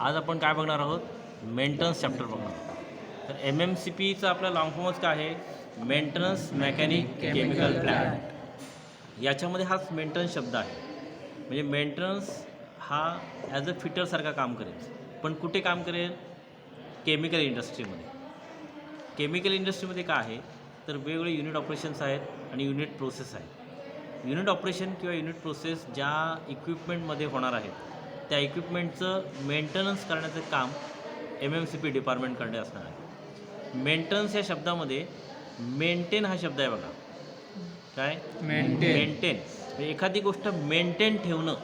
आज आपण काय बघणार आहोत? मेंटेनन्स चॅप्टर बघणार आहोत. तर MMCPचा आपला लॉंग फॉर्मच काय आहे? Maintenance mechanic chemical plant. याच्यामध्ये हाच मेंटेनन्स शब्द आहे. म्हणजे मेंटेनन्स हा ॲज अ फिटरसारखा काम करेल. पण कुठे काम करेल? केमिकल इंडस्ट्रीमध्ये. केमिकल इंडस्ट्रीमध्ये काय आहे? तर वेगवेगळे युनिट ऑपरेशन्स आहेत आणि युनिट प्रोसेस आहेत. युनिट ऑपरेशन किंवा युनिट प्रोसेस ज्या इक्विपमेंटमध्ये होणार आहेत त्या इक्विपमेंटचं मेंटेनन्स करण्याचं काम MMCP डिपार्टमेंटकडे असणार आहे. मेंटेनन्स या शब्दामध्ये मेंटेन हा शब्द आहे बघा. काय? मेंटेन. एखादी गोष्ट मेंटेन ठेवणं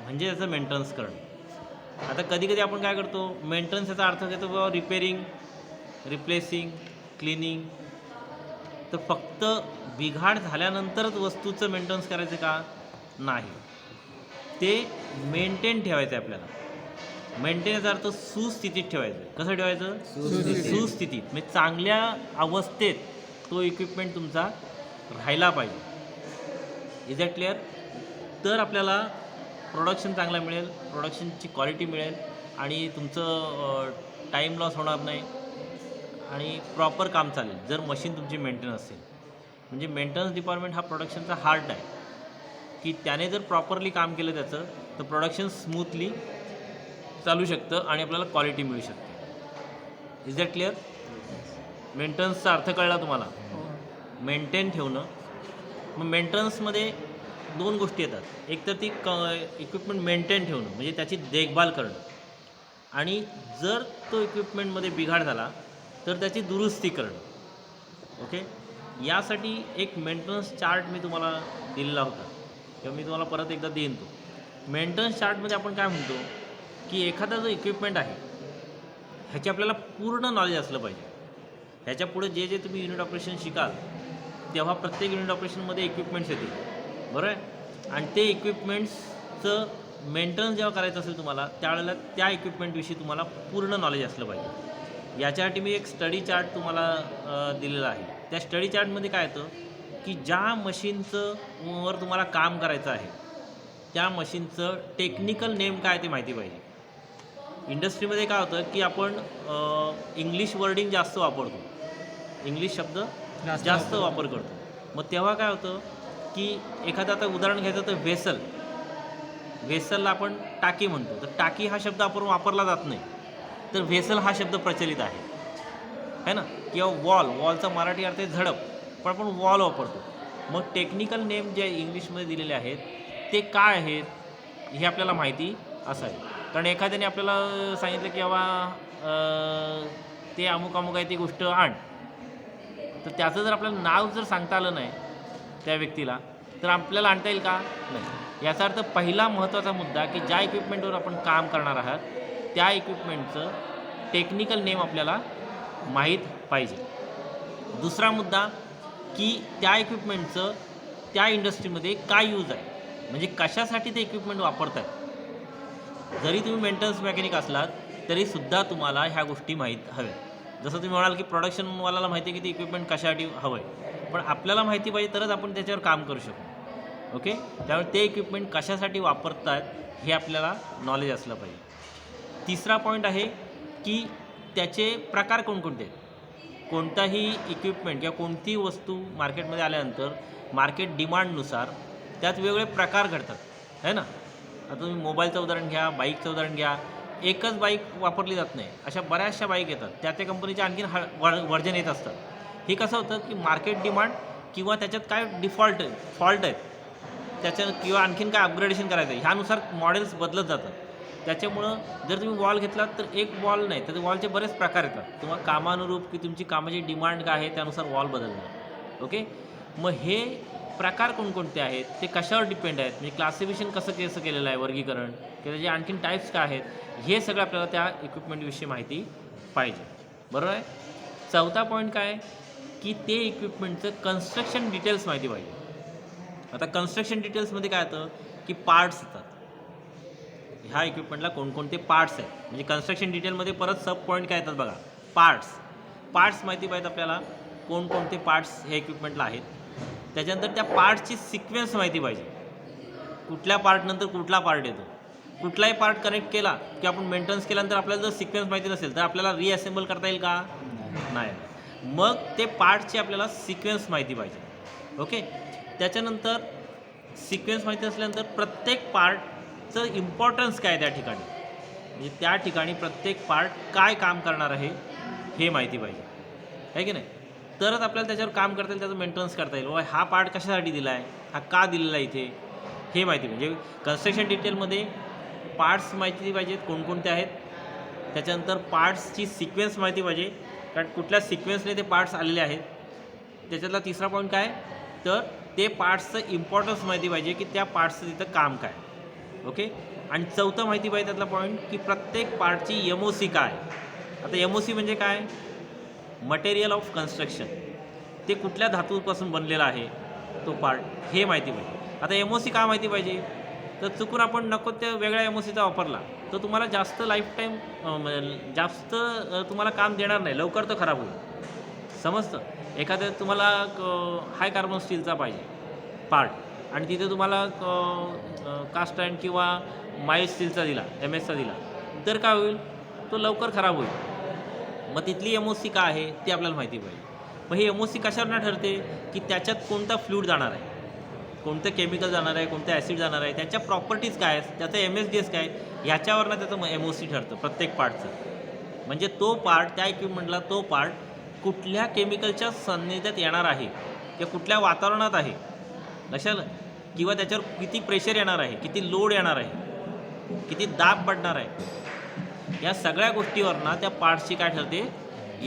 म्हणजे त्याचं मेंटेनन्स करणं. आता कधी कधी आपण काय करतो? मेंटेनन्स याचा अर्थ घेतो बाबा रिपेरिंग, रिप्लेसिंग, क्लिनिंग. तर फक्त बिघाड झाल्यानंतरच वस्तूचं मेंटेनन्स करायचं का? नाही, ते मेंटेन ठेवायचं आहे आपल्याला. मेंटेन याचा अर्थ सुस्थितीत ठेवायचं. कसं ठेवायचं? सुस्थितीत. म्हणजे चांगल्या अवस्थेत तो इक्विपमेंट तुमचा राहायला पाहिजे. Is that clear? तर आपल्याला प्रोडक्शन चांगला मिळेल, प्रोडक्शनची क्वालिटी मिळेल आणि तुमचं टाईम लॉस होणार नाही आणि प्रॉपर काम चालेल जर मशीन तुमची मेंटेन असेल. म्हणजे मेंटेनन्स डिपार्टमेंट हा प्रोडक्शनचा हार्ट आहे की त्याने जर प्रॉपरली काम केलं त्याचं तर प्रोडक्शन स्मूथली चालू शकतं आणि आपल्याला क्वालिटी मिळू शकते. Is that clear? मेंटेनन्सचा अर्थ कळला तुम्हाला? मेंटेन ठेवणं. मग मेंटेनन्समध्ये दोन गोष्टी येतात. एक तर ती इक्विपमेंट मेंटेन ठेवणं म्हणजे त्याची देखभाल करणं, आणि जर तो इक्विपमेंटमध्ये बिघाड झाला तर त्याची दुरुस्ती करणं. ओके, यासाठी एक मेंटेनन्स चार्ट मी तुम्हाला दिलेला होता किंवा मी तुम्हाला परत एकदा देईन. तो मेंटेनन्स चार्टमध्ये आपण काय म्हणतो की एखादा जो इक्विपमेंट आहे ह्याचे आपल्याला पूर्ण नॉलेज असलं पाहिजे. ह्याच्या पुढे जे जे तुम्ही युनिट ऑपरेशन शिकाल तेव्हा प्रत्येक युनिट ऑपरेशनमध्ये इक्विपमेंट्स येतील, बरोबर आहे? आणि ते इक्विपमेंट्सचं मेंटेनन्स जेव्हा करायचं असेल तुम्हाला त्यावेळेला त्या इक्विपमेंटविषयी तुम्हाला पूर्ण नॉलेज असलं पाहिजे. याच्यासाठी मी एक स्टडी चार्ट तुम्हाला दिलेला आहे. त्या स्टडी चार्टमध्ये काय येतं की ज्या मशीनचं वर तुम्हाला काम करायचं आहे त्या मशीनचं टेक्निकल नेम काय ते माहिती पाहिजे. इंडस्ट्रीमध्ये काय होतं की आपण इंग्लिश वर्डिंग जास्त वापरतो, इंग्लिश शब्द जास्त वापर करतो. मग तेव्हा काय होतं की एखादं आता उदाहरण घ्यायचं तर व्हेसलला आपण टाकी म्हणतो. तर टाकी हा शब्द आपण वापरला जात नाही, तर व्हेसल हा शब्द प्रचलित आहे ना. किंवा वॉलचा मराठी अर्थ आहे झडप, पण आपण वॉल वापरतो. मग टेक्निकल नेम जे इंग्लिशमध्ये दिलेले आहेत ते काय आहेत हे आपल्याला माहिती असावी. कारण एखाद्याने आपल्याला सांगितलं की बाबा ते अमुक आहे ती गोष्ट आण, तर त्याचं जर आपल्याला नाव जर सांगता आलं नाही त्या व्यक्तीला तर आपल्याला आणता येईल का? नाही. याचा अर्थ पहिला महत्त्वाचा मुद्दा की ज्या इक्विपमेंटवर आपण काम करणार आहात त्या इक्विपमेंटचं टेक्निकल नेम आपल्याला माहीत पाहिजे. दुसरा मुद्दा की त्या इक्विपमेंटचं त्या इंडस्ट्रीमध्ये काय यूज आहे, म्हणजे कशासाठी ते इक्विपमेंट वापरतात. जरी तुम्ही मेंटेनन्स मेकॅनिक असलात तरीसुद्धा तुम्हाला ह्या गोष्टी माहीत हव्या. जसं तुम्ही म्हणाल की प्रोडक्शनवाल्याला माहिती आहे की ते इक्विपमेंट कशासाठी हवं आहे, पण आपल्याला माहिती पाहिजे तरच आपण त्याच्यावर काम करू शकू. ओके, त्यामुळे ते इक्विपमेंट कशासाठी वापरतात हे आपल्याला नॉलेज असलं पाहिजे. तिसरा पॉईंट आहे की त्याचे प्रकार कोणकोणते आहेत. कोणताही इक्विपमेंट किंवा कोणतीही वस्तू मार्केटमध्ये आल्यानंतर मार्केट डिमांडनुसार त्यात वेगवेगळे प्रकार घडतात, है ना. आता तुम्ही मोबाईलचं उदाहरण घ्या, बाईकचं उदाहरण घ्या. एकच बाईक वापरली जात नाही, अशा बऱ्याचशा बाईक येतात. त्या कंपनीच्या आणखीन वर्जन येत असतात. हे कसं होतं की मार्केट डिमांड किंवा त्याच्यात काय फॉल्ट आहेत त्याच्या किंवा आणखीन काय अपग्रेडेशन करायचं आहे ह्यानुसार मॉडेल्स बदलत जातात. त्याच्यामुळं जर तुम्ही वॉल घेतलात तर एक वॉल नाही तर वॉलचे बरेच प्रकार येतात. तुम्हाला कामानुरूप की तुमची कामाची डिमांड काय आहे त्यानुसार वॉल बदलणार. ओके, मग हे प्रकार कोणकोणते आहेत ते कशावर डिपेंड आहेत, म्हणजे क्लासिफिकेशन कसं केलेलं आहे, वर्गीकरण किंवा त्याचे आणखीन टाईप्स काय आहेत, हे सगळं आपल्याला त्या इक्विपमेंटविषयी माहिती पाहिजे, बरोबर आहे. चौथा पॉईंट काय की ते इक्विपमेंटचं कन्स्ट्रक्शन डिटेल्स माहिती पाहिजे. आता कन्स्ट्रक्शन डिटेल्समध्ये काय येतं की पार्ट्स येतात. ह्या इक्विपमेंटला कोणकोणते पार्ट्स आहेत, म्हणजे कन्स्ट्रक्शन डिटेलमध्ये परत सब पॉईंट काय येतात बघा. पार्ट्स माहिती पाहिजेत आपल्याला, कोणकोणते पार्ट्स ह्या इक्विपमेंटला आहेत. त्याच्यानंतर त्या पार्ट्सची सिक्वेन्स माहिती पाहिजे, कुठल्या पार्टनंतर कुठला पार्ट येतो. कुठलाही पार्ट कनेक्ट केला की आपण मेंटेनन्स केल्यानंतर आपल्याला जर सिक्वेन्स माहिती नसेल तर आपल्याला रिअसेंबल करता येईल का? नाही. मग ते पार्टची आपल्याला सिक्वेन्स माहिती पाहिजे. ओके. त्याच्यानंतर सिक्वेन्स माहिती असल्यानंतर प्रत्येक पार्टचं इम्पॉर्टन्स काय त्या ठिकाणी, म्हणजे त्या ठिकाणी प्रत्येक पार्ट काय काम करणार आहे हे माहिती पाहिजे, आहे की नाही? तरच आपल्याला त्याच्यावर काम करता येईल, त्याचं मेंटेनन्स करता येईल. हा पार्ट कशासाठी दिला आहे, हा का दिलेला आहे इथे, हे माहिती म्हणजे कन्स्ट्रक्शन डिटेलमध्ये पार्ट्स माहिती पाहिजेत कोणकोणते आहेत. त्याच्यानंतर पार्ट्सची सिक्वेन्स माहिती पाहिजे, कारण कुठल्या सिक्वेन्सने ते पार्ट्स आलेले आहेत. त्याच्यातला तिसरा पॉईंट काय, तर ते पार्ट्सचं इम्पॉर्टन्स माहिती पाहिजे की त्या पार्ट्सचं तिथं काम काय. ओके. आणि चौथं माहिती पाहिजे त्यातला पॉईंट की प्रत्येक पार्टची MOC काय. आता MOC म्हणजे काय, मटेरियल ऑफ कन्स्ट्रक्शन, ते कुठल्या धातूपासून बनलेला आहे तो पार्ट, हे माहिती पाहिजे. आता MOC का माहिती पाहिजे, तर चुकून आपण नको त्या वेगळ्या MOCचा वापरला तर तुम्हाला जास्त लाईफटाईम जास्त तुम्हाला काम देणार नाही, लवकर तर खराब होईल. समजतं. एखाद्या तुम्हाला हाय कार्बन स्टीलचा पाहिजे पार्ट आणि तिथे तुम्हाला कास्ट आयर्न किंवा माइल्ड स्टीलचा दिला, MS चा दिला, तर काय होईल, तो लवकर खराब होईल. मग तिथली MOC काय आहे ती आपल्याला माहिती पाहिजे. मग ही MOC कशावरनं ठरते की त्याच्यात कोणता फ्लूइड जाणार आहे, कोणतं केमिकल जाणार आहे, कोणतं ॲसिड जाणार आहे, त्याच्या प्रॉपर्टीज काय आहेत, त्याचं MSDS काय, ह्याच्यावरनं त्याचं MOC ठरतं प्रत्येक पार्टचं. म्हणजे तो पार्ट, त्या इक्विपमेंटला तो पार्ट कुठल्या केमिकलच्या सान्निध्यात येणार आहे किंवा कुठल्या वातावरणात आहे, लक्षात, किंवा त्याच्यावर किती प्रेशर येणार आहे, किती लोड येणार आहे, किती दाब पडणार आहे, या सगळ्या गोष्टीवरनं त्या पार्ट्सची काय ठरते,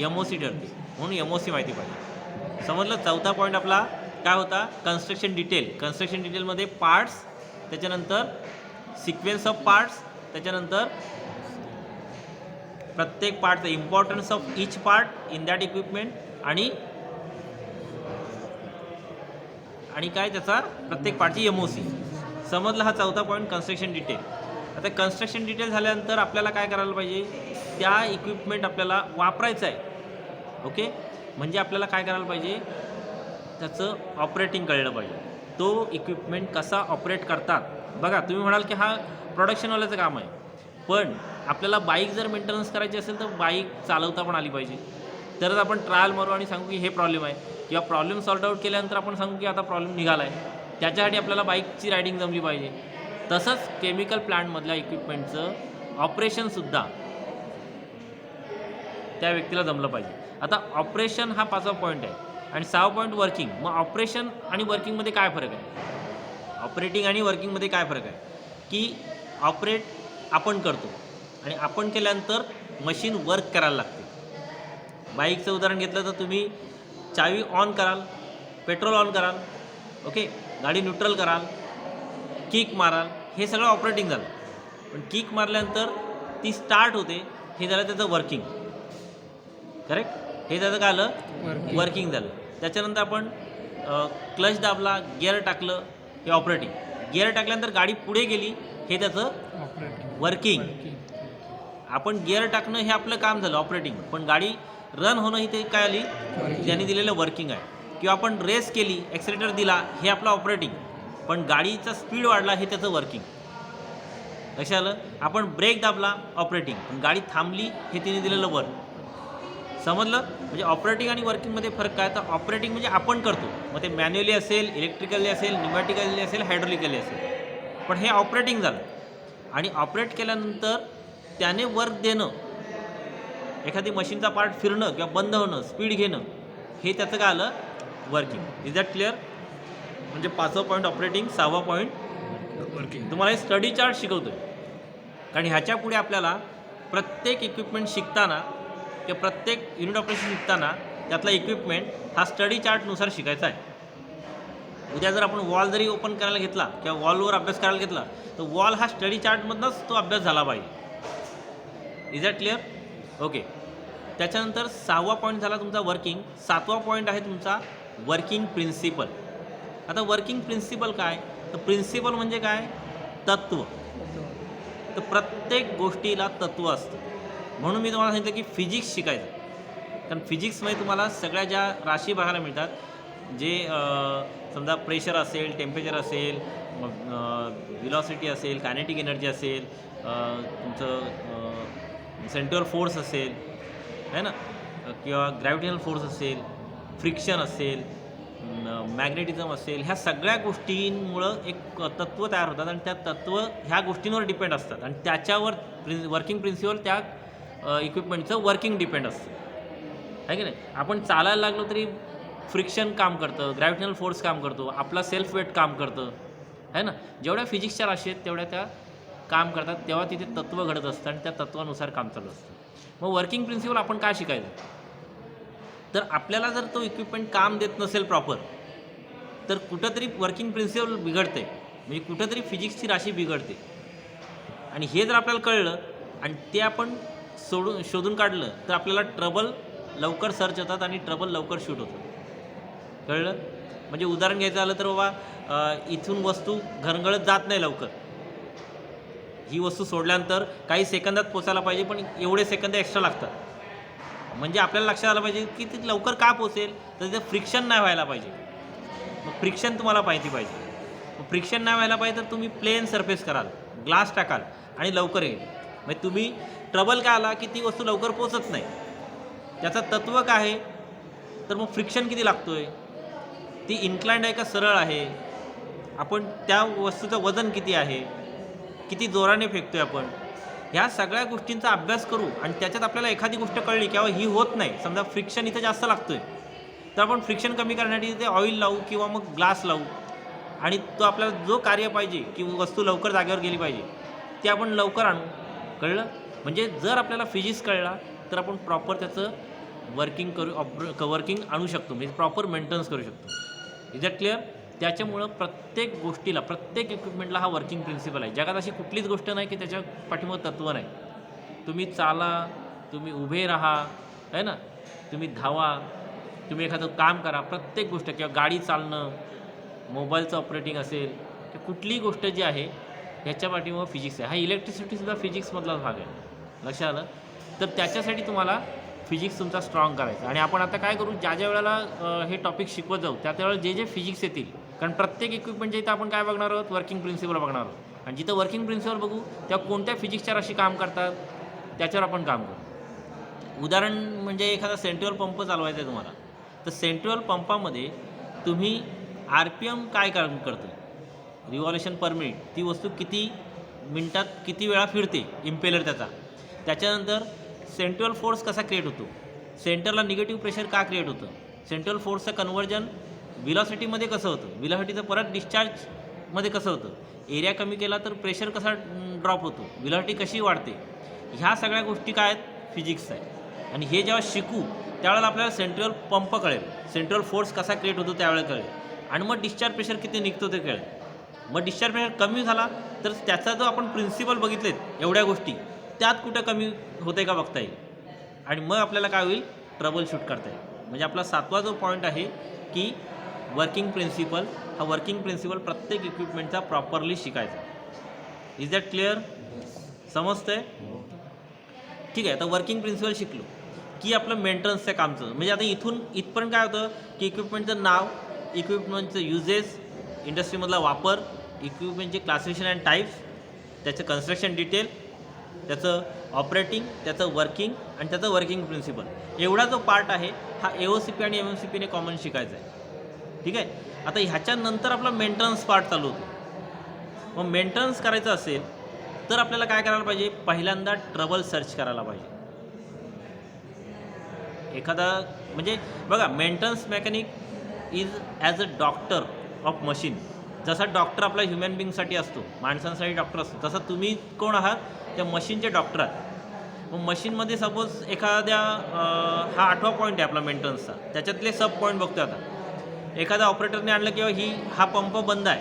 MOC ठरते. म्हणून MOC माहिती पाहिजे. समजलं. चौथा पॉईंट आपला काय होता, कन्स्ट्रक्शन डिटेल. कन्स्ट्रक्शन डिटेलमध्ये पार्ट्स, त्याच्यानंतर सिक्वेन्स ऑफ पार्ट्स, त्याच्यानंतर प्रत्येक पार्टचं importance of each part in that equipment, आणि काय त्याचा प्रत्येक पार्टची MOC. समजलं. हा चौथा पॉईंट कन्स्ट्रक्शन डिटेल. आता कन्स्ट्रक्शन डिटेल झाल्यानंतर आपल्याला काय करायला पाहिजे, त्या इक्विपमेंट आपल्याला वापरायचं आहे. ओके. म्हणजे आपल्याला काय करायला पाहिजे, त्याचं ऑपरेटिंग कळलं पाहिजे, तो इक्विपमेंट कसा ऑपरेट करतात. बघा, तुम्ही म्हणाल की हा प्रोडक्शनवाल्याचं काम आहे, पण आपल्याला बाईक जर मेंटेनन्स करायची असेल तर बाईक चालवता पण आली पाहिजे. तरच आपण ट्रायल मारू आणि सांगू की हे प्रॉब्लेम आहे, किंवा प्रॉब्लेम सॉर्ट आऊट केल्यानंतर आपण सांगू की आता प्रॉब्लेम निघाला आहे. त्याच्यासाठी आपल्याला बाईकची रायडिंग जमली पाहिजे. तसंच केमिकल प्लांटमधल्या इक्विपमेंटचं ऑपरेशनसुद्धा त्या व्यक्तीला जमलं पाहिजे. आता ऑपरेशन हा 5वा पॉईंट आहे, आणि 6वा पॉईंट वर्किंग. मग ऑपरेशन आणि वर्किंगमध्ये काय फरक आहे, ऑपरेटिंग आणि वर्किंगमध्ये काय फरक आहे, की ऑपरेट आपण करतो आणि आपण केल्यानंतर मशीन वर्क करायला लागते. बाईकचं उदाहरण घेतलं तर तुम्ही चावी ऑन कराल, पेट्रोल ऑन कराल, ओके, गाडी न्यूट्रल कराल, किक माराल, हे सगळं ऑपरेटिंग झालं. पण किक मारल्यानंतर ती स्टार्ट होते, हे झालं त्याचं वर्किंग. करेक्ट. हे त्याचं काय आलं, वर्किंग झालं. त्याच्यानंतर आपण क्लच दाबला, गिअर टाकलं, हे ऑपरेटिंग. गिअर टाकल्यानंतर गाडी पुढे गेली, हे त्याचं वर्किंग. आपण गिअर टाकणं हे आपलं काम झालं ऑपरेटिंग, पण गाडी रन होणं ही ते काय आली, त्यांनी दिलेलं वर्किंग आहे. किंवा आपण रेस केली, ॲक्सिलेटर दिला, हे आपलं ऑपरेटिंग, पण गाडीचा स्पीड वाढला, हे त्याचं वर्किंग. लक्षात आलं. आपण ब्रेक दाबला, ऑपरेटिंग, पण गाडी थांबली, हे तिने दिलेलं वर्क. समजलं. म्हणजे ऑपरेटिंग आणि वर्किंगमध्ये फरक काय, तर ऑपरेटिंग म्हणजे आपण करतो, मग ते मॅन्युअली असेल, इलेक्ट्रिकली असेल, न्यूमॅटिकली असेल, हायड्रोलिकली असेल, पण हे ऑपरेटिंग झालं. आणि ऑपरेट केल्यानंतर त्याने वर्क देणं, एखादी मशीनचा पार्ट फिरणं किंवा बंद होणं, स्पीड घेणं, हे त्याचं काय आलं, वर्किंग. Is that clear. म्हणजे 5वा पॉईंट ऑपरेटिंग, 6वा पॉईंट वर्किंग. तुम्हाला हे स्टडी चार्ट शिकवतो आहे, कारण ह्याच्या पुढे आपल्याला प्रत्येक इक्विपमेंट शिकताना किंवा प्रत्येक युनिट ऑपरेशन शिकताना त्यातला इक्विपमेंट हा स्टडी चार्टनुसार शिकायचा आहे. उद्या जर आपण वॉल जरी ओपन करायला घेतला किंवा वॉलवर अभ्यास करायला घेतला तर वॉल हा स्टडी चार्टमधनंच तो अभ्यास झाला पाहिजे. Is that clear. ओके. त्याच्यानंतर 6वा पॉईंट झाला तुमचा वर्किंग. 7वा पॉईंट आहे तुमचा वर्किंग प्रिन्सिपल. आता वर्किंग प्रिन्सिपल काय, तर प्रिन्सिपल म्हणजे काय, तत्त्व. तर प्रत्येक गोष्टीला तत्त्व असतं. म्हणून मी तुम्हाला सांगितलं की फिजिक्स शिकायचं, कारण फिजिक्समध्ये तुम्हाला सगळ्या ज्या राशी बघायला मिळतात, जे समजा प्रेशर असेल, टेम्परेचर असेल, व्हिलॉसिटी असेल, कायनेटिक एनर्जी असेल, तुमचं सेंट्रल फोर्स असेल, है ना, किंवा ग्रॅव्हिटेशनल फोर्स असेल, फ्रिक्शन असेल, मॅग्नेटिझम असेल, ह्या सगळ्या गोष्टींमुळं एक तत्त्व तयार होतात आणि त्या तत्त्व ह्या गोष्टींवर डिपेंड असतात आणि त्याच्यावर वर्किंग प्रिन्सिपल त्या इक्विपमेंटचं वर्किंग डिपेंड असतं, आहे की नाही. आपण चालायला लागलो तरी फ्रिक्शन काम करतं, ग्रॅव्हिटेशनल फोर्स काम करतो, आपला सेल्फ वेट काम करतं, आहे ना. जेवढ्या फिजिक्सच्या राशी आहेत तेवढ्या त्या काम करतात, तेव्हा तिथे तत्त्व घडत असतं आणि त्या तत्त्वानुसार काम चालू असतं. मग वर्किंग प्रिन्सिपल आपण काय शिकायचं, तर आपल्याला जर तो इक्विपमेंट काम देत नसेल प्रॉपर, तर कुठंतरी वर्किंग प्रिन्सिपल बिघडते, म्हणजे कुठंतरी फिजिक्सची राशी बिघडते. आणि हे जर आपल्याला कळलं आणि ते आपण शोधून काढलं तर आपल्याला ट्रबल लवकर सर्च होतात आणि ट्रबल लवकर शूट होतं. कळलं. म्हणजे उदाहरण घ्यायचं झालं तर बाबा इथून वस्तू घरंगळत जात नाही लवकर, ही वस्तू सोडल्यानंतर काही सेकंदात पोचायला पाहिजे, पण एवढे सेकंद एक्स्ट्रा लागतात. म्हणजे आपल्याला लक्षात आलं पाहिजे की ती लवकर का पोचेल, तर तिथे फ्रिक्शन नाही व्हायला पाहिजे. मग फ्रिक्शन तुम्हाला माहिती पाहिजे. मग फ्रिक्शन नाही व्हायला पाहिजे तर तुम्ही प्लेन सरफेस कराल, ग्लास टाकाल आणि लवकर येईल. म्हणजे तुम्ही ट्रबल काय आला की ती वस्तू लवकर पोचत नाही. त्याचं तत्त्व काय आहे, तर मग फ्रिक्शन किती लागतो आहे, ती इन्क्लाइंड आहे का सरळ आहे, आपण त्या वस्तूचं वजन किती आहे, किती जोराने फेकतोय आपण, ह्या सगळ्या गोष्टींचा अभ्यास करू आणि त्याच्यात आपल्याला एखादी गोष्ट कळली की ही होत नाही, समजा फ्रिक्शन इथं जास्त लागतोय, तर आपण फ्रिक्शन कमी करण्यासाठी ते ऑइल लावू किंवा मग ग्लास लावू आणि तो आपल्याला जो कार्य पाहिजे की वस्तू लवकर जागेवर गेली पाहिजे ते आपण लवकर आणू. कळलं. म्हणजे जर आपल्याला फिजिक्स कळला तर आपण प्रॉपर त्याचं वर्किंग आणू शकतो, म्हणजे प्रॉपर मेंटेनन्स करू शकतो. Is that clear. त्याच्यामुळं प्रत्येक गोष्टीला, प्रत्येक इक्विपमेंटला हा वर्किंग प्रिन्सिपल आहे. जगात अशी कुठलीच गोष्ट नाही की त्याच्या पाठीमागं तत्त्व नाही. तुम्ही चाला, तुम्ही उभे राहा, आहे ना, तुम्ही धावा, तुम्ही एखादं काम करा, प्रत्येक गोष्ट किंवा गाडी चालणं, मोबाईलचं ऑपरेटिंग असेल की कुठलीही गोष्ट जी आहे ह्याच्या पाठीमागं फिजिक्स आहे. हा इलेक्ट्रिसिटीसुद्धा फिजिक्समधलाच भाग आहे. लक्षात आलं. तर त्याच्यासाठी तुम्हाला फिजिक्स तुमचा स्ट्रॉंग करायचा. आणि आपण आता काय करू, ज्या वेळेला हे टॉपिक शिकवत जाऊ त्या त्यावेळेला जे फिजिक्स येतील, कारण प्रत्येक इक्विपमेंटच्या इथं आपण काय बघणार आहोत, वर्किंग प्रिन्सिपल बघणार आहोत. आणि जिथं वर्किंग प्रिन्सिपल बघू तेव्हा कोणत्या फिजिक्सच्या राशी काम करतात त्याच्यावर आपण काम करू. उदाहरण म्हणजे एखादा सेंट्रल पंप चालवायचा आहे तुम्हाला, तर सेंट्रल पंपामध्ये तुम्ही RPM काय काम करतं, रिव्हॉल्युशन पर मिनिट, ती वस्तू किती मिनटात किती वेळा फिरते, इम्पेलर त्याचा. त्याच्यानंतर सेंट्रल फोर्स कसा क्रिएट होतो, सेंटरला निगेटिव्ह प्रेशर का क्रिएट होतं, सेंट्रल फोर्सचं कन्व्हर्जन व्हिलॉसिटीमध्ये कसं होतं, व्हिलॉसिटीचं परत डिस्चार्जमध्ये कसं होतं, एरिया कमी केला तर प्रेशर कसा ड्रॉप होतो, व्हिलॉसिटी कशी वाढते, ह्या सगळ्या गोष्टी काय आहेत, फिजिक्स आहे. आणि हे जेव्हा शिकू त्यावेळेला आपल्याला सेंट्रल पंप कळेल, सेंट्रल फोर्स कसा क्रिएट होतो त्यावेळेला कळेल, आणि मग डिस्चार्ज प्रेशर किती निघतो ते कळेल. मग डिस्चार्ज प्रेशर कमी झाला तर त्याचा जो आपण प्रिन्सिपल बघितलेत एवढ्या गोष्टी, त्यात कुठं कमी होते का बघता येईल, आणि मग आपल्याला काय होईल, ट्रबल शूट करता येईल. म्हणजे आपला 7वा जो पॉईंट आहे की वर्किंग प्रिन्सिपल, हा वर्किंग प्रिन्सिपल प्रत्येक इक्विपमेंटचा प्रॉपरली शिकायचा. Is that clear. समजतंय. ठीक आहे. आता वर्किंग प्रिन्सिपल शिकलो की आपलं मेंटेनन्सच्या कामचं, म्हणजे आता इथून इथपर्यंत काय होतं की इक्विपमेंटचं नाव, इक्विपमेंटचं युजेस, इंडस्ट्रीमधला वापर, इक्विपमेंटचे क्लासिफिकेशन अँड टाईप्स, त्याचं कन्स्ट्रक्शन डिटेल, त्याचं ऑपरेटिंग, त्याचं वर्किंग आणि त्याचं वर्किंग प्रिन्सिपल, एवढा जो पार्ट आहे हा AOCP आणि MMCPने कॉमन शिकायचा आहे. ठीक आहे. आता ह्याच्यानंतर आपला मेंटेनन्स पार्ट चालू होतो. मग मेंटेनन्स करायचं असेल तर आपल्याला काय करायला पाहिजे, पहिल्यांदा ट्रबल सर्च करायला पाहिजे. एखादा म्हणजे बघा, maintenance mechanic is as a doctor of machine. जसा डॉक्टर आपला ह्युमन बिंगसाठी असतो, माणसांसाठी डॉक्टर असतो, तसं तुम्ही कोण आहात, त्या मशीनचे डॉक्टर आहात. मग मशीनमध्ये सपोज एखाद्या हा 8वा पॉईंट आहे आपला मेंटेनन्सचा, त्याच्यातले सब पॉईंट बघतो. आता एखाद्या ऑपरेटरने आणलं किंवा हा पंप बंद आहे,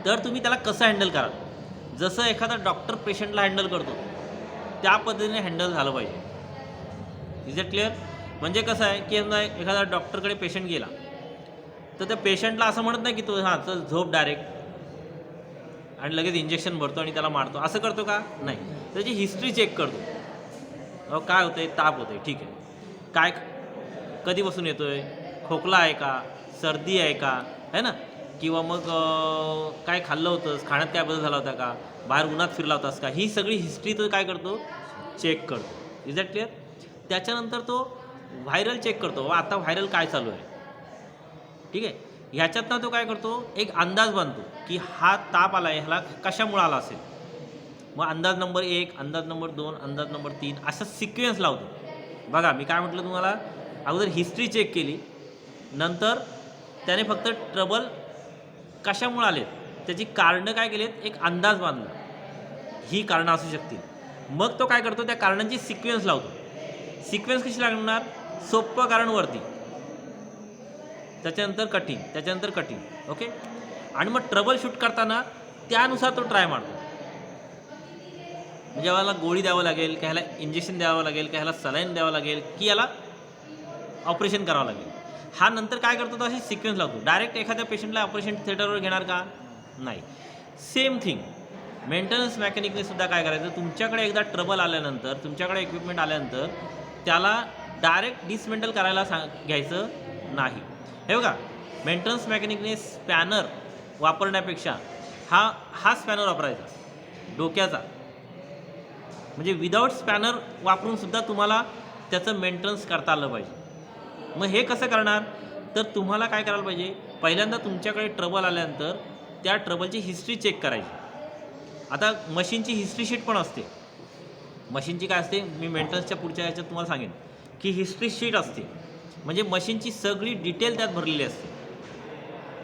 तर तुम्ही त्याला कसं हँडल कराल, जसं एखादा डॉक्टर पेशंटला हँडल करतो त्या पद्धतीने हँडल झालं पाहिजे. Is it clear. म्हणजे कसं आहे की एखादा डॉक्टरकडे पेशंट गेला तर त्या पेशंटला असं म्हणत नाही की तो चल झोप डायरेक्ट आणि लगेच इंजेक्शन भरतो आणि त्याला मारतो, असं करतो का, नाही. त्याची हिस्ट्री चेक करतो. काय होतं आहे, ताप होतं आहे, ठीक आहे, काय कधीपासून येतो आहे, खोकला आहे का, सर्दी आहे का, है ना, किंवा मग काय खाल्लं होतंस, खाण्यात काय बदल झाला होता का, बाहेर उन्हात फिरला होतास का, ही सगळी हिस्ट्री तो काय करतो, चेक करतो. Is that clear? त्याच्यानंतर तो व्हायरल चेक करतो, आता व्हायरल काय चालू आहे. ठीक आहे. ह्याच्यातनं तो काय करतो, एक अंदाज बांधतो की हा ताप आला आहे, ह्याला कशामुळे आला असेल. मग अंदाज नंबर 1, अंदाज नंबर 2, अंदाज नंबर 3 असा सिक्वेन्स लावतो. बघा मी काय म्हटलं तुम्हाला, अगोदर हिस्ट्री चेक केली, नंतर त्याने फक्त ट्रबल कशामुळे आलेत त्याची कारणं काय केलेत, एक अंदाज बांधला, ही कारणं असू शकतील. मग तो काय करतो, त्या कारणांची सिक्वेन्स लावतो. सिक्वेन्स कशी लागणार, सोपं कारण वरती, त्याच्यानंतर कठीण, त्याच्यानंतर कठीण. ओके. आणि मग ट्रबल शूट करताना त्यानुसार तो ट्राय मारतो. म्हणजे याला गोळी द्यावं लागेल, का ह्याला इंजेक्शन द्यावं लागेल, का ह्याला सलाईन द्यावं लागेल, की याला ऑपरेशन करावं लागेल. हा नंतर काय करतो, तो अशी सिक्वेन्स लावतो. डायरेक्ट एखाद्या पेशंटला ऑपरेशन थिएटरवर घेणार का, नाही. सेम थिंग मेंटेनन्स मेकॅनिकने सुद्धा काय करायचं, तुमच्याकडे एकदा ट्रबल आल्यानंतर, तुमच्याकडे इक्विपमेंट आल्यानंतर त्याला डायरेक्ट डिसमेंटल करायला घ्यायचं नाही. हे बघा, मेंटेनन्स मेकॅनिकने स्पॅनर वापरण्यापेक्षा हा स्पॅनर वापरायचा डोक्याचा. म्हणजे विदाऊट स्पॅनर वापरून सुद्धा तुम्हाला त्याचं मेंटेनन्स करता आलं पाहिजे. मग हे कसं करणार, तर तुम्हाला काय करायला पाहिजे, पहिल्यांदा तुमच्याकडे ट्रबल आल्यानंतर त्या ट्रबलची हिस्ट्री चेक करायची. आता मशीनची हिस्ट्री शीट पण असते. मशीनची काय असते, मी मेंटेनन्सच्या पुढच्या ह्याच्यात तुम्हाला सांगेन की हिस्ट्री शीट असते. म्हणजे मशीनची सगळी डिटेल त्यात भरलेली असते.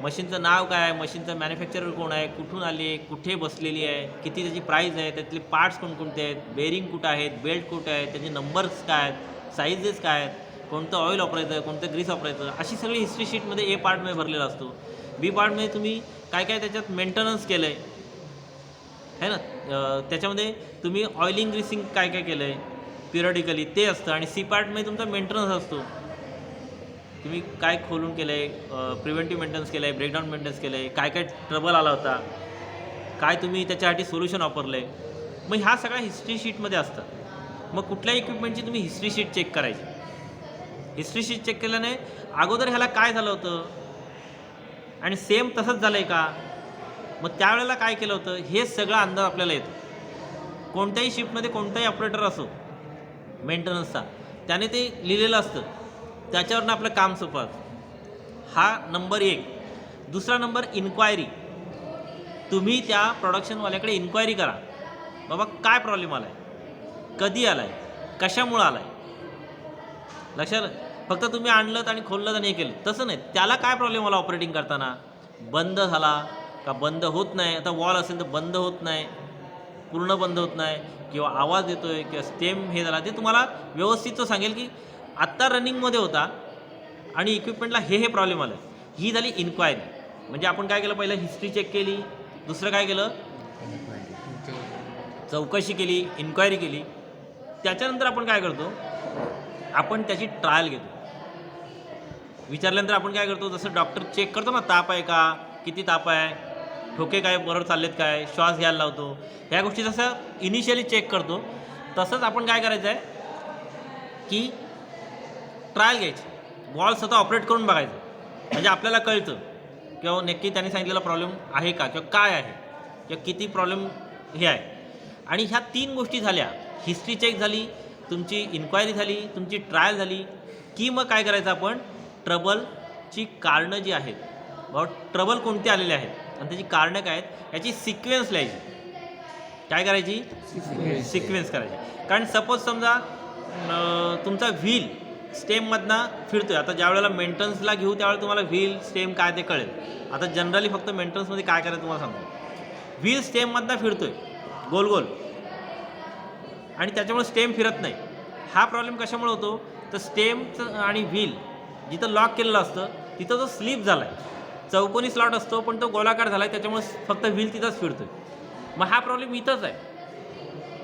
मशीनचं नाव काय आहे, मशीनचं मॅन्युफॅक्चरर कोण आहे, कुठून आली आहे, कुठे बसलेली आहे, किती त्याची प्राईस आहे, त्यातले पार्ट्स कोणकोणते आहेत, बेरिंग कुठं आहेत, बेल्ट कुठे आहेत, त्याचे नंबर्स काय आहेत, साईजेस काय आहेत, कोणतं ऑइल वापरायचं आहे, कोणतं ग्रीस वापरायचं, अशी सगळी हिस्ट्री शीटमध्ये ए पार्टमध्ये भरलेला असतो. बी पार्टमध्ये तुम्ही काय काय त्याच्यात मेंटेनन्स केलं आहे ना, त्याच्यामध्ये तुम्ही ऑइलिंग ग्रीसिंग काय काय केलं आहे पिरियडिकली ते असतं. आणि सी पार्टमध्ये तुमचा मेंटेनन्स असतो, तुम्ही काय खोलून केलं आहे, प्रिव्हेंटिव्ह मेंटेनन्स केलं आहे, ब्रेकडाऊन मेंटेनन्स केलं आहे, काय काय ट्रबल आला होता, काय तुम्ही त्याच्यासाठी सोल्युशन वापरलं आहे. मग ह्या सगळ्या हिस्ट्री शीटमध्ये असतात. मग कुठल्याही इक्विपमेंटची तुम्ही हिस्ट्री शीट चेक करायची. हिस्ट्री शीट चेक केल्याने अगोदर ह्याला काय झालं होतं आणि सेम तसंच झालं आहे का, मग त्यावेळेला काय केलं होतं, हे सगळा अंदाज आपल्याला येतो. कोणत्याही शिफ्टमध्ये कोणताही ऑपरेटर असो मेंटेनन्सचा, त्याने ते लिहिलेलं असतं, त्याच्यावरनं आपलं काम सोपं असतं. हा नंबर 1. दुसरा नंबर इन्क्वायरी. तुम्ही त्या प्रोडक्शनवाल्याकडे इन्क्वायरी करा, बाबा काय प्रॉब्लेम आला आहे, कधी आला आहे, कशामुळं आला आहे. लक्षात, फक्त तुम्ही आणलं आणि खोललं आणि हे केलं तसं नाही. त्याला काय प्रॉब्लेम आला ऑपरेटिंग करताना, बंद झाला का बंद होत नाही, आता वॉल असेल तर बंद होत नाही, पूर्ण बंद होत नाही, किंवा आवाज येतो आहे, किंवा स्टेम हे झाला, ते तुम्हाला व्यवस्थित तो सांगेल की आत्ता रनिंगमध्ये होता आणि इक्विपमेंटला हे प्रॉब्लेम आलं. ही झाली इन्क्वायरी. म्हणजे आपण काय केलं, पहिलं हिस्ट्री चेक केली, दुसरं काय केलं, चौकशी केली, इन्क्वायरी केली. त्याच्यानंतर आपण काय करतो, आपण त्याची ट्रायल घेतो. विचारल्यानंतर आपण काय करतो, जसं डॉक्टर चेक करतो ना, ताप आहे का, किती ताप आहे, ठोके काय बरोबर चाललेत काय, श्वास घ्यायला लावतो, ह्या गोष्टी जसं इनिशियली चेक करतो, तसंच आपण काय करायचं आहे की ट्रायल घ्यायची, वॉल स्वतः ऑपरेट करून बघायचं. म्हणजे आपल्याला कळतं किंवा नक्की त्यांनी सांगितलेला प्रॉब्लेम आहे का, किंवा काय आहे, किंवा किती प्रॉब्लेम हे आहे. आणि ह्या 3 गोष्टी झाल्या, हिस्ट्री चेक झाली, तुमची इन्क्वायरी झाली, तुमची ट्रायल झाली, की मग काय करायचं, आपण ट्रबलची कारणं जी आहेत, बाबा ट्रबल कोणते आलेले आहेत आणि त्याची कारणं काय आहेत, याची सिक्वेन्स लिहायची. काय करायची, सिक्वेन्स करायची. कारण सपोज समजा तुमचा व्हील स्टेममधनं फिरतो आहे. आता ज्या वेळेला मेंटेनन्सला घेऊ त्यावेळेला तुम्हाला व्हील स्टेम काय ते कळेल. आता जनरली फक्त मेंटेनन्समध्ये काय करायचं तुम्हाला सांगतो. व्हील स्टेममधनं फिरतो आहे गोल गोल आणि त्याच्यामुळे स्टेम फिरत नाही. हा प्रॉब्लेम कशामुळे होतो, तर स्टेमचं आणि व्हील जिथं लॉक केलेलं असतं तिथं जो स्लिप झाला आहे, चौकोनी स्लॉट असतो पण तो गोलाकार झाला आहे, त्याच्यामुळे फक्त व्हील तिथंच फिरतो आहे. मग हा प्रॉब्लेम इथंच आहे,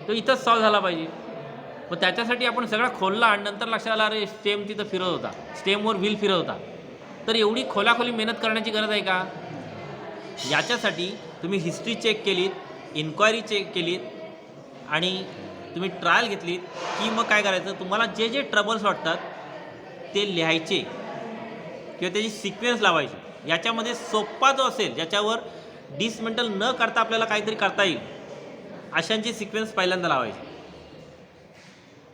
तो इथंच सॉल्व झाला पाहिजे. मग त्याच्यासाठी आपण सगळा खोलला आणि नंतर लक्षात आला, अरे स्टेम तिथं फिरत होता, स्टेमवर व्हील फिरत होता. तर एवढी खोलाखोली मेहनत करण्याची गरज आहे का. याच्यासाठी तुम्ही हिस्ट्री चेक केलीत, इन्क्वायरी चेक केलीत आणि तुम्ही ट्रायल घेतलीत की मग काय करायचं, तुम्हाला जे ट्रबल्स वाटतात ते लिहायचे किंवा त्याची सिक्वेन्स लावायची. याच्यामध्ये सोप्पा जो असेल, ज्याच्यावर डिसमेंटल न करता आपल्याला काहीतरी करता येईल, अशांची सिक्वेन्स पहिल्यांदा लावायची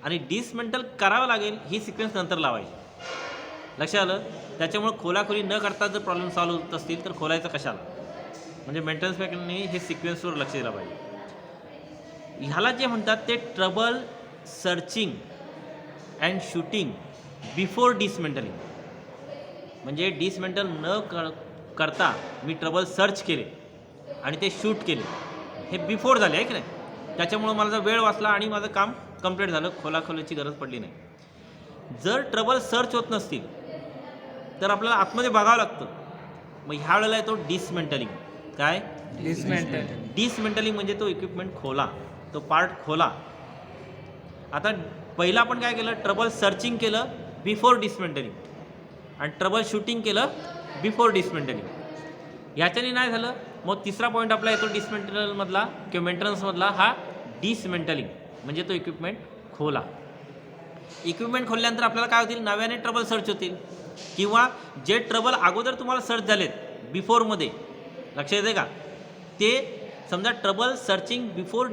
आणि डिसमेंटल करावं लागेल ही सिक्वेन्स नंतर लावायची. लक्षात आलं? त्याच्यामुळे खोलाखोली न करता जर प्रॉब्लेम सॉल्व्ह होत असतील तर खोलायचं कशाला? म्हणजे मेंटेनन्स मॅकॅनिकने हे सिक्वेन्सवर लक्ष दिलं पाहिजे. ह्याला जे म्हणतात ते trouble searching and shooting before dismantling. म्हणजे डिसमेंटल न करता मी ट्रबल सर्च केले आणि ते शूट केले, हे बिफोर झाले आहे की नाही. त्याच्यामुळं माझा वेळ वाचला आणि माझं काम कंप्लीट झालं, खोलाखोलीची गरज पडली नाही. जर ट्रबल सर्च होत नसतील तर आपल्याला आतमध्ये बघावं लागतं. मग ह्या वेळेला येतो डिसमेंटलिंग. काय? डिसमेंटलिंग म्हणजे तो इक्विपमेंट खोला, तो पार्ट खोला. आता पहिला आपण काय केलं? ट्रबल सर्चिंग केलं बिफोर डिसमेंटलिंग आणि ट्रबल शूटिंग केलं बिफोर डिसमेंटलिंग. ह्याच्याने नाही झालं, मग तिसरा पॉईंट आपला येतो डिसमेंटलमधला किंवा मेंटेनन्समधला, हा डिसमेंटलिंग म्हणजे तो इक्विपमेंट खोला. इक्विपमेंट खोलल्यानंतर आपल्याला काय होतील? नव्याने ट्रबल सर्च होतील किंवा जे ट्रबल अगोदर तुम्हाला सर्च झालेत बिफोरमध्ये, लक्षात येते का? ते समजा ट्रबल सर्चिंग बिफोर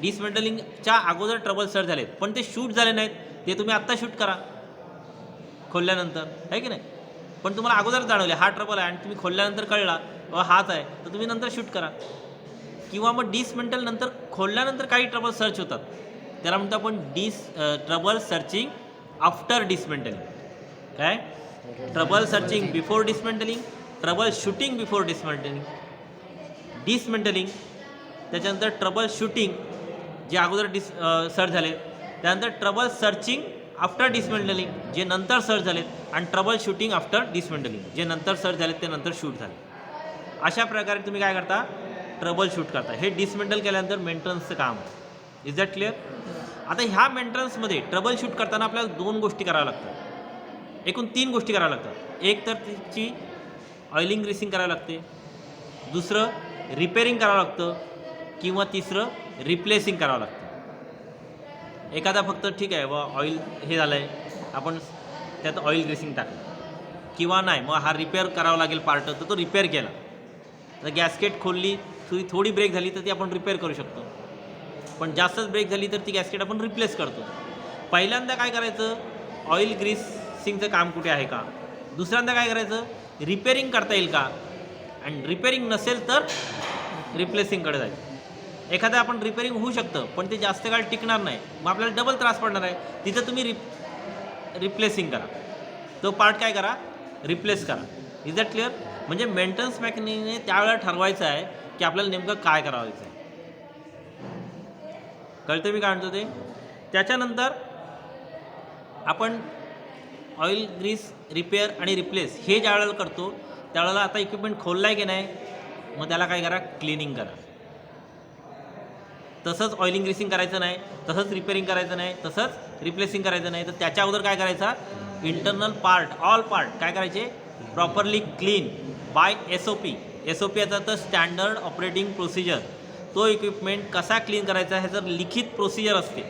डिसमेंटलिंगच्या अगोदर ट्रबल सर्च झालेत पण ते शूट झाले नाहीत, ते तुम्ही आत्ता शूट करा खोलल्यानंतर, आहे की नाही. पण तुम्हाला अगोदर जाणवले हा ट्रबल आहे आणि तुम्ही खोलल्यानंतर कळला बाबा हाच आहे, तर तुम्ही नंतर शूट करा. किंवा मग डिसमेंटल नंतर खोलल्यानंतर काही ट्रबल सर्च होतात, त्याला म्हणतो आपण ट्रबल सर्चिंग आफ्टर डिसमेंटलिंग. काय? Trouble searching before dismantling, trouble shooting before dismantling, त्याच्यानंतर ट्रबल शूटिंग जे अगोदर सर्च झाले, त्यानंतर ट्रबल सर्चिंग आफ्टर डिसमेंटलिंग जे नंतर सर्च झालेत, आणि ट्रबल शूटिंग आफ्टर डिसमेंटलिंग जे नंतर सर्च झालेत ते नंतर शूट झाले. अशा प्रकारे तुम्ही काय करता? ट्रबल शूट करता. हे डिसमेंटल केल्यानंतर मेंटेनन्सचं काम आहे. Is that clear? आता ह्या मेंटेनन्समध्ये ट्रबल शूट करताना आपल्याला 2 गोष्टी कराव्या लागतात, एकूण 3 गोष्टी कराव्या लागतात. एक तर तिची ऑइलिंग ग्रीसिंग करावी लागते, दुसरं रिपेअरिंग करावं लागतं, किंवा तिसरं रिप्लेसिंग करावं लागतं. एखादा फक्त ठीक आहे व ऑइल हे झालं आहे, आपण त्यात ऑइल ग्रीसिंग टाकलं, किंवा नाही मग हा रिपेअर करावा लागेल पार्ट, तर तो रिपेअर केला. तर गॅस्केट खोलली, थोडी ब्रेक झाली तर ती आपण रिपेअर करू शकतो, पण जास्तच ब्रेक झाली तर ती गॅस्केट आपण रिप्लेस करतो. पहिल्यांदा काय करायचं? ऑइल ग्रीसिंगचं काम कुठे आहे का? दुसऱ्यांदा काय करायचं? रिपेअरिंग करता येईल का? आणि रिपेअरिंग नसेल तर रिप्लेसिंगकडे जायचं. एखादं आपण रिपेअरिंग होऊ शकतं पण ते जास्त काळ टिकणार नाही, मग आपल्याला डबल त्रास पडणार आहे. तिथं तुम्ही रिप्लेसिंग करा, तो पार्ट काय करा? रिप्लेस करा. Is that clear? म्हणजे मेंटेनन्स मॅकॅनिकने त्यावेळेला ठरवायचं आहे की आपल्याला नेमकं काय करावायचं आहे. कळतं मी काय म्हणतो ते? त्याच्यानंतर आपण ऑइल ग्रीस रिपेअर आणि रिप्लेस हे ज्या वेळेला करतो त्यावेळेला आता इक्विपमेंट खोलला आहे की नाही, मग त्याला काय करा? क्लिनिंग करा. तसंच ऑइलिंग ग्रीसिंग करायचं नाही, तसंच रिपेअरिंग करायचं नाही, तसंच रिप्लेसिंग करायचं नाही. तर त्याच्या अगोदर काय करायचा? इंटरनल पार्ट, ऑल पार्ट काय करायचे? Properly clean bye SOP. SOP याचा तर स्टँडर्ड ऑपरेटिंग प्रोसिजर. तो इक्विपमेंट कसा क्लीन करायचा ह्याचं लिखित प्रोसिजर असते.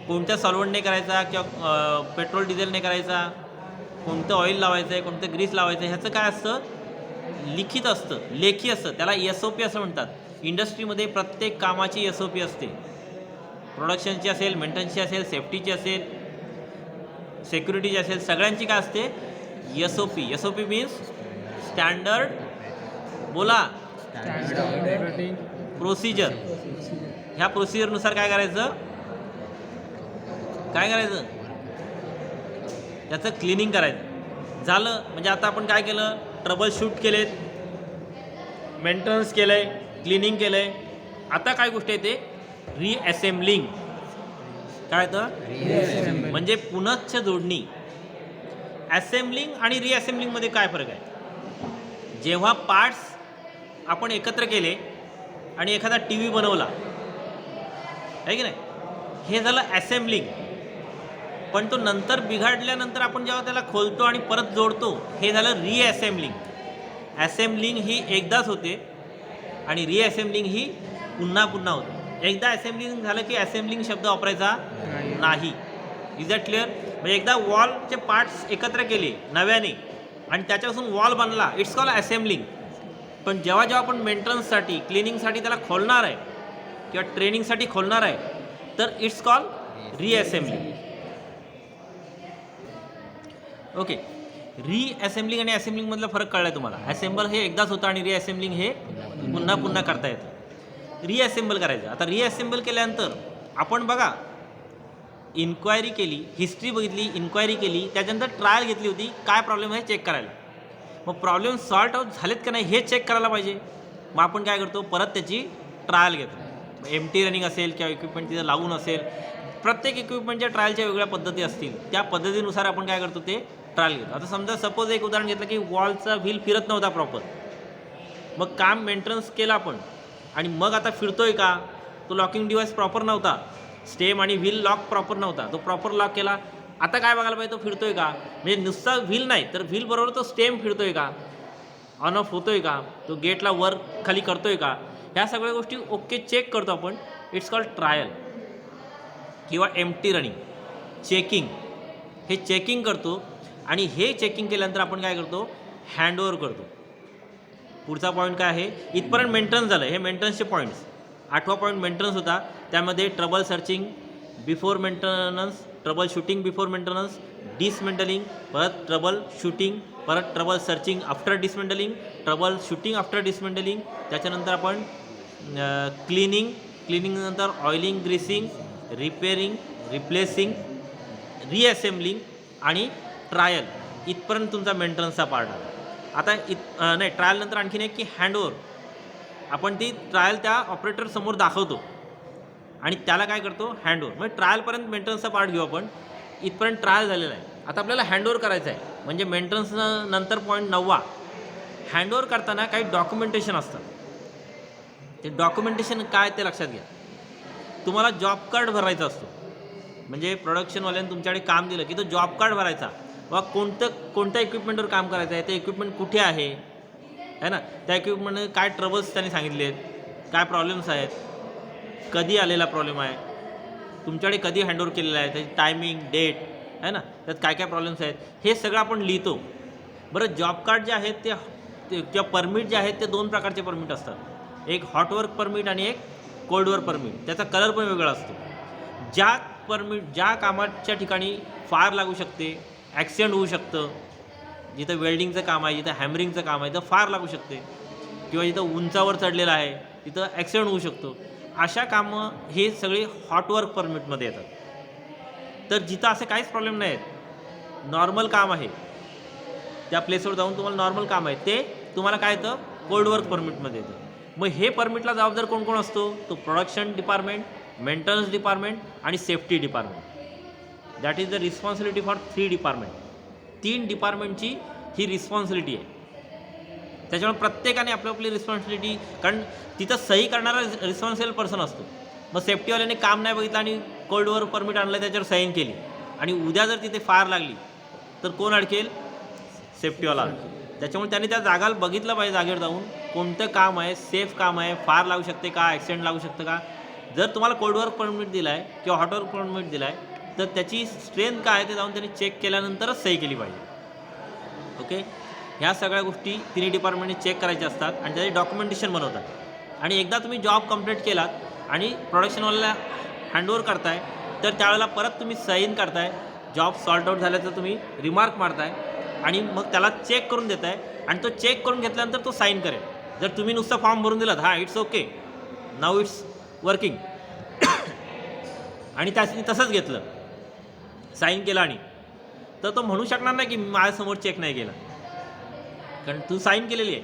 कोणत्या सॉल्व्हंटने करायचा किंवा पेट्रोल डिझेलने करायचा, कोणतं ऑइल लावायचं आहे, कोणतं ग्रीस लावायचं आहे, ह्याचं काय असतं? लिखित असतं, लेखी असतं. त्याला SOP असं म्हणतात. इंडस्ट्रीमध्ये प्रत्येक कामाची SOP असते. प्रोडक्शनची असेल, मेंटेनन्सची असेल, सेफ्टीची असेल, सिक्युरिटीची असेल, सगळ्यांची काय असते? SOP. SOP मीन्स स्टँडर्ड, बोला, प्रोसिजर. ह्या प्रोसिजरनुसार काय करायचं? त्याचं क्लिनिंग करायचं. झालं म्हणजे आता आपण काय केलं? ट्रबल शूट केलेत, मेंटेनन्स केलं आहे, क्लिनिंग केलं आहे. आता काय गोष्ट येते? रिअसेंबलिंग. काय तर म्हणजे पुनश्च जोडणी. असेंबलिंग आणि रिअसेंबलिंगमध्ये काय फरक आहे? जेव्हा पार्ट्स आपण एकत्र केले आणि एखादा TV बनवला आहे की नाही, हे झालं असेंबलिंग. पण तो नंतर बिघडल्यानंतर आपण जेव्हा त्याला खोलतो आणि परत जोडतो, हे झालं रिअसेंबलिंग. असेंबलिंग ही एकदाच होते आणि रिअसेंबलिंग ही पुन्हा पुन्हा होते. एकदा असेंबलिंग झालं की असेंबलिंग शब्द वापरायचा नाही. Is that clear? म्हणजे एकदा वॉलचे पार्ट्स एकत्र केले नव्याने आणि त्याच्यापासून वॉल बनला, इट्स कॉल असेंबलिंग. पण जेव्हा जेव्हा आपण मेंटेनन्ससाठी क्लिनिंगसाठी त्याला खोलणार आहे किंवा ट्रेनिंगसाठी खोलणार आहे तर इट्स कॉल रिअसेंबलिंग. ओके, रिअसेंबलिंग आणि असेंबलिंगमधला फरक कळला आहे तुम्हाला. असेंबल हे एकदाच होतं आणि रिअसेंबलिंग हे पुन्हा पुन्हा करता येतं. रिअसेंबल करायचं. आता रिअसेंबल केल्यानंतर आपण बघा इन्क्वायरी केली, हिस्ट्री बघितली, इन्क्वायरी केली, त्याच्यानंतर ट्रायल घेतली होती काय प्रॉब्लेम आहे चेक करायला. मग प्रॉब्लेम सॉर्ट आउट झालेत का नाही हे चेक करायला पाहिजे. मग आपण काय करतो, परत त्याची ट्रायल घेतो. एमटी रनिंग असेल किंवा इक्विपमेंट तिथं लागून असेल, प्रत्येक इक्विपमेंटच्या ट्रायलच्या वेगळ्या पद्धती असतील, त्या पद्धतीनुसार आपण काय करतो ते ट्रायल घेतो. आता समजा सपोज एक उदाहरण घेतलं की वॉलचा व्हील फिरत नव्हता प्रॉपर, मग काम मेंटेनन्स केला आपण आणि मग आता फिरतोय का, तो लॉकिंग डिव्हाइस प्रॉपर नव्हता, स्टेम आणि व्हील लॉक प्रॉपर नव्हता, तो प्रॉपर लॉक केला. आता काय बघायला पाहिजे, तो फिरतोय का, म्हणजे नुसता व्हील नाही तर व्हील बरोबर तो स्टेम फिरतोय का, ऑन ऑफ होतोय का, तो गेटला वर खाली करतोय का, ह्या सगळ्या गोष्टी ओके चेक करतो आपण. इट्स कॉल्ड ट्रायल किंवा एम्प्टी रनिंग. चेकिंग, हे चेकिंग करतो आणि हे चेकिंग केल्यानंतर आपण काय करतो, हँडओव्हर करतो. पुढचा पॉईंट काय आहे, इथपर्यंत मेंटेनन्स झालं. हे मेंटेनन्सचे पॉईंट्स. 8वा पॉईंट मेंटेनन्स होता, त्यामध्ये trouble searching before maintenance, trouble shooting before maintenance, dismantling, परत ट्रबल शूटिंग, परत trouble searching after dismantling, trouble shooting after dismantling. त्याच्यानंतर आपण क्लिनिंगनंतर ऑइलिंग, ग्रीसिंग, रिपेअरिंग, रिप्लेसिंग, रिअसेंबलिंग आणि ट्रायल. इथपर्यंत तुमचा मेंटेनन्सचा पार्ट आला. आता नाही, ट्रायलनंतर आणखीन एक की हँडओव्हर. आपण ती ट्रायल त्या ऑपरेटरसमोर दाखवतो आणि त्याला काय करतो, हँडओव्हर. म्हणजे ट्रायलपर्यंत मेंटेनन्सचा पार्ट घेऊ आपण. इथपर्यंत ट्रायल झालेला आहे. आता आपल्याला हँडओव्हर करायचं आहे, म्हणजे मेंटेनन्स नंतर पॉईंट 9वा. हँडओव्हर करताना काही डॉक्युमेंटेशन असतं. ते डॉक्युमेंटेशन काय ते लक्षात घ्या. तुम्हाला जॉब कार्ड भरायचा असतो, म्हणजे प्रोडक्शनवाल्याने तुमच्याकडे काम दिलं की तो जॉब कार्ड भरायचा, वा कोणत्या इक्विपमेंटवर काम करायचं आहे, ते इक्विपमेंट कुठे आहे ना, त्या इक्विपमेंटमध्ये काय ट्रबल्स त्यांनी सांगितले आहेत, काय प्रॉब्लेम्स आहेत, कधी आलेला प्रॉब्लेम आहे, तुमच्याकडे कधी हँडओव्हर केलेला आहे, त्याची टायमिंग, डेट आहे ना, त्यात काय काय प्रॉब्लेम्स आहेत, हे सगळं आपण लिहितो. बरं, जॉब कार्ड जे आहेत ते किंवा परमिट जे आहेत ते 2 प्रकारचे परमिट असतात. एक हॉट वर्क परमिट आणि एक कोल्ड वर्क परमिट. त्याचा कलर पण वेगळा असतो. ज्या कामाच्या ठिकाणी फायर लागू शकते, ॲक्सिडेंट होऊ शकतं, जिथं वेल्डिंगचं काम आहे, जिथं हॅमरिंगचं काम आहे, तिथं फायर लागू शकते, किंवा जिथं उंचावर चढलेलं आहे तिथं ॲक्सिडेंट होऊ शकतो, अशा कामं हे सगळे हॉट वर्क परमिटमध्ये येतात. तर जिथं असे काहीच प्रॉब्लेम नाही आहेत, नॉर्मल काम आहे, त्या प्लेसवर जाऊन तुम्हाला नॉर्मल काम आहे, ते तुम्हाला काय येतं, कोल्ड वर्क परमिटमध्ये येतं. मग हे परमिटला जबाबदार कोण कोण असतो, तो प्रोडक्शन डिपार्टमेंट, मेंटेनन्स डिपार्टमेंट आणि safety department. That is the responsibility for 3 department. 3 डिपार्टमेंटची ही रिस्पॉन्सिबिलिटी आहे. त्याच्यामुळे प्रत्येकाने आपली रिस्पॉन्सिबिलिटी, कारण तिथं सही करणारा रिस्पॉन्सिबल पर्सन असतो. मग सेफ्टीवाल्याने काम नाही बघितलं आणि कोल्ड वर्क परमिट आणलं, त्याच्यावर साईन केली आणि उद्या जर तिथे फायर लागली तर कोण अडकेल, सेफ्टीवाला अडकेल. त्याच्यामुळे त्यांनी त्या जागाला बघितलं पाहिजे, जागेवर जाऊन कोणतं काम आहे, सेफ काम आहे, फायर लागू शकते का, ॲक्सिडेंट लागू शकतं का. जर तुम्हाला कोल्ड वर्क परमिट दिला आहे किंवा हॉट वर्क परमिट दिला आहे तर त्याची स्ट्रेंथ काय आहे ते जाऊन त्यांनी चेक केल्यानंतरच सही केली पाहिजे. ओके, ह्या सगळ्या गोष्टी 3 डिपार्टमेंटने चेक करायच्या असतात आणि त्याचे डॉक्युमेंटेशन बनवतात. आणि एकदा तुम्ही जॉब कंप्लीट केलात आणि प्रोडक्शनवाल्याला हँडओव्हर करताय तर त्यावेळेला परत तुम्ही साईन करताय, जॉब सॉल्ट आउट झाल्याचं तुम्ही रिमार्क मारताय आणि मग त्याला चेक करून देताय आणि तो चेक करून घेतल्यानंतर तो साईन करेल. जर तुम्ही नुसतं फॉर्म भरून दिलात, हां it's okay, now it's working, आणि त्याने तसंच घेतलं, साईन केलं, आणि तर तो म्हणू शकणार नाही की माझ्यासमोर चेक नाही केला, कारण तू साईन केलेली आहे.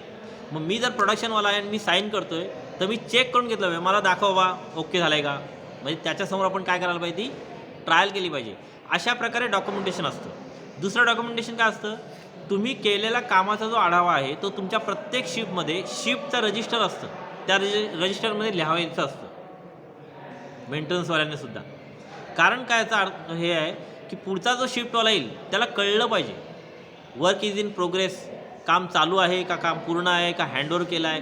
मग मी जर प्रोडक्शनवाला आहे आणि मी साईन करतो आहे तर मी चेक करून घेतलं पाहिजे, मला दाखव बा ओके झालं आहे का, म्हणजे त्याच्यासमोर आपण काय करायला पाहिजे, ती ट्रायल केली पाहिजे. अशा प्रकारे डॉक्युमेंटेशन असतं. दुसरं डॉक्युमेंटेशन काय असतं, तुम्ही केलेला कामाचा जो आढावा आहे तो तुमच्या प्रत्येक शिफ्टमध्ये शिफ्टचं रजिस्टर असतं, त्या रजिस्टरमध्ये लिहावायचं असतं मेंटेनन्सवाल्याने सुद्धा. कारण काय याचा अर्थ हे आहे की पुढचा जो शिफ्टवाला येईल त्याला कळलं पाहिजे वर्क इज इन प्रोग्रेस, काम चालू आहे का, काम पूर्ण आहे का, हँडओव्हर केला आहे.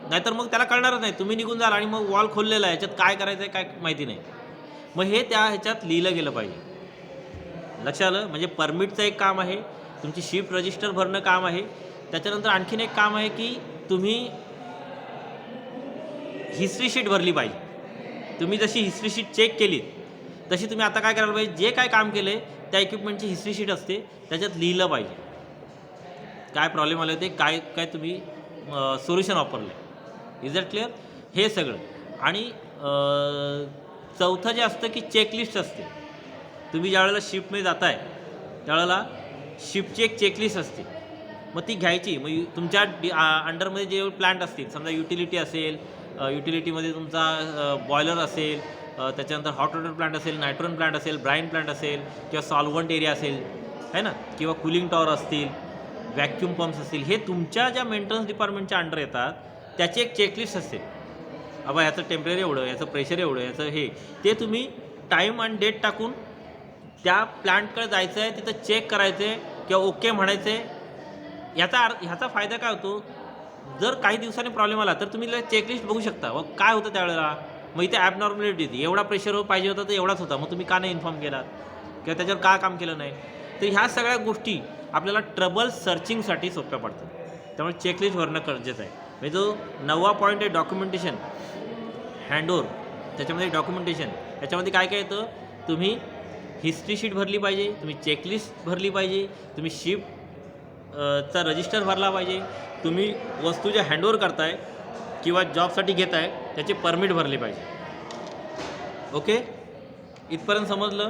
नाहीतर मग त्याला कळणारच नाही, तुम्ही निघून जाल आणि मग वॉल खोललेला आहे, याच्यात काय करायचं आहे काय माहिती नाही. मग हे त्या ह्याच्यात लिहिलं गेलं पाहिजे. लक्षात आलं. म्हणजे परमिटचं एक काम आहे, तुमची शिफ्ट रजिस्टर भरणं काम आहे. त्याच्यानंतर आणखीन एक काम आहे की तुम्ही हिस्ट्री शीट भरली पाहिजे. तुम्ही जशी हिस्ट्री शीट चेक केलीत तशी तुम्ही आता काय करायला पाहिजे, जे काय काम केलं आहे त्या इक्विपमेंटची हिस्ट्री शीट असते त्याच्यात लिहिलं पाहिजे. काय प्रॉब्लेम आले होते, काय काय तुम्ही सोल्युशन वापरलं आहे. Is that clear? हे सगळं. आणि चौथं जे असतं की चेकलिस्ट असते. तुम्ही ज्यावेळेला शिफ्टमध्ये जाताय त्यावेळेला शिफ्टची एक चेकलिस्ट असते, मग ती घ्यायची. मग तुमच्या अंडरमध्ये जे प्लांट असतील, समजा युटिलिटी असेल, युटिलिटीमध्ये तुमचा बॉयलर असेल, त्याच्यानंतर हॉट वॉटर प्लांट असेल, नायट्रोजन प्लांट असेल, ब्राईन प्लांट असेल, किंवा सॉल्व्हंट एरिया असेल, है ना, किंवा कूलिंग टॉवर असतील, व्हॅक्यूम पंप्स असतील, हे तुमच्या ज्या मेंटेनन्स डिपार्टमेंटच्या अंडर येतात त्याची एक चेकलिस्ट असते. बाबा ह्याचं टेम्परेचर एवढं, याचं प्रेशर एवढं, याचं हे, ते तुम्ही टाईम आणि डेट टाकून त्या प्लांटकडे जायचं आहे, तिथं चेक करायचं आहे किंवा ओके म्हणायचं आहे. ह्याचा फायदा काय होतो, जर काही दिवसांनी प्रॉब्लेम आला तर तुम्ही चेकलिस्ट बघू शकता. व काय होतं त्यावेळेला, मग इथे ॲबनॉर्मॅलिटी होती, एवढा प्रेशर पाहिजे होता तर एवढाच होता, मग तुम्ही का नाही इन्फॉर्म केलात किंवा त्याच्यावर का काम केलं नाही. तर ह्या सगळ्या गोष्टी आपल्याला ट्रबल सर्चिंगसाठी सोप्या पडतात. त्यामुळे चेकलिस्ट भरणं गरजेचं आहे. म्हणजे जो 9वा पॉईंट आहे डॉक्युमेंटेशन, हँडओव्हर, त्याच्यामध्ये डॉक्युमेंटेशन, याच्यामध्ये काय काय येतं, तुम्ही हिस्ट्री शीट भरली पाहिजे, तुम्ही चेकलिस्ट भरली पाहिजे, तुम्ही शिफ्ट चा रजिस्टर भरला पाहिजे, तुम्ही वस्तू जे हँडओव्हर करताय किंवा जॉबसाठी घेताय त्याचे परमिट भरले पाहिजे. ओके, इथपर्यंत समजलं?